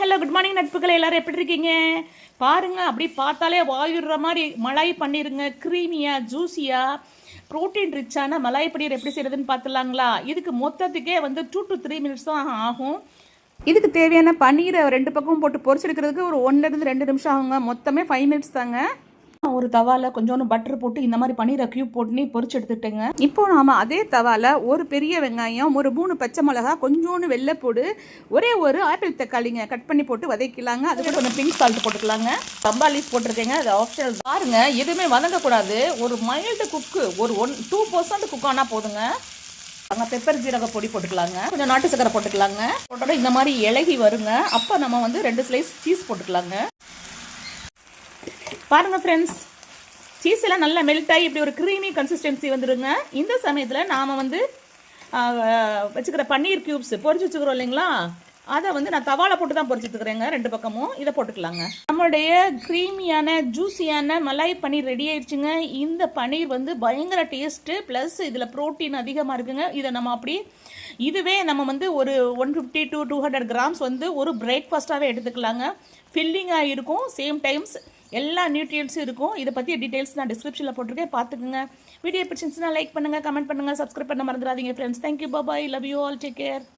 Hello good morning நட்புகளை எல்லாரும் எப்படி இருக்கீங்க பாருங்க. அப்படி பார்த்தாலே வாயுற மாதிரி மலாய் பன்னீருங்க. க்ரீமியாக ஜூஸியாக ப்ரோட்டீன் ரிச்சான மலாய் பன்னீர் எப்படி செய்யறதுன்னு பார்த்துலாங்களா? இதுக்கு மொத்தத்துக்கே வந்து 2 to 3 minutes தான் ஆகும். இதுக்கு தேவையான பன்னீரை 2 பக்கமும் போட்டு பொரிச்செடுக்கிறதுக்கு ஒரு 1-2 நிமிஷம் ஆகுங்க. மொத்தமே 5 minutes தாங்க. ஒரு தவால கொஞ்சோண்டு பட்டர் போட்டு இந்த மாதிரி பன்னீரை கியூப் போட்டு பொரிச்சு எடுத்துட்டேங்க. இப்போ நாம அதே தவால ஒரு பெரிய வெங்காயம், ஒரு 3 பச்சை மிளகா, கொஞ்சோண்டு வெள்ளைப்பூடு, ஒரே ஒரு ஆப்பிள் தக்காளிங்க கட் பண்ணி போட்டு வதக்கிக்கலாங்க. அது கூட கொஞ்சம் பிங்க் சால்ட் போட்டுக்கலாங்க. சம்பா லீஃப் போட்டிருக்கேங்க, அது ஆப்ஷனல் பாருங்க. எதுவுமே வதங்கக்கூடாது. ஒரு மைல்டு குக்கு, ஒரு 2% குக் ஆனால் போதுங்க. அங்கே பெப்பர் ஜீரக பொடி போட்டுக்கலாங்க. கொஞ்சம் நாட்டு சக்கரை போட்டுக்கலாங்க. போட்டோட இந்த மாதிரி இலகி வருங்க. அப்போ நம்ம வந்து 2 ஸ்லைஸ் சீஸ் போட்டுக்கலாங்க. பாருங்க ஃப்ரெண்ட்ஸ், சீஸ் எல்லாம் நல்லா மெல்ட் ஆகி இப்படி ஒரு க்ரீமி கன்சிஸ்டன்சி வந்துடுங்க. இந்த சமயத்தில் நாம் வந்து வச்சுக்கிற பன்னீர் க்யூப்ஸ் பொரிச்சு வச்சுக்கிறோம் இல்லைங்களா, அதை வந்து நான் தவாலை போட்டு தான் பொரிச்சு வச்சுக்கிறேங்க. 2 பக்கமும் இதை போட்டுக்கலாங்க. நம்மளுடைய க்ரீமியான ஜூஸியான மலாய் பன்னீர் ரெடி ஆயிடுச்சுங்க. இந்த பன்னீர் வந்து பயங்கர டேஸ்ட்டு, ப்ளஸ் இதில் ப்ரோட்டீன் அதிகமாக இருக்குங்க. இதை நம்ம அப்படி இதுவே நம்ம வந்து ஒரு 150 to 200 கிராம்ஸ் வந்து ஒரு பிரேக்ஃபாஸ்ட்டாகவே எடுத்துக்கலாங்க. ஃபில்லிங்காக இருக்கும், சேம் டைம்ஸ் எல்லா நியூட்ரியன்ஸும் இருக்கும். இதை பற்றி டீட்டெயில்ஸ் நான் டிஸ்கிரிப்ஷனில் போட்டிருக்கேன், பார்த்துக்குங்க. வீடியோ பிடிச்சிருந்துச்சுன்னா லைக் பண்ணுங்கள், கமெண்ட் பண்ணுங்கள், சப்ஸ்கிரைப் பண்ண மறந்துடாதீங்க friends. Thank you, bye, love you all, take care.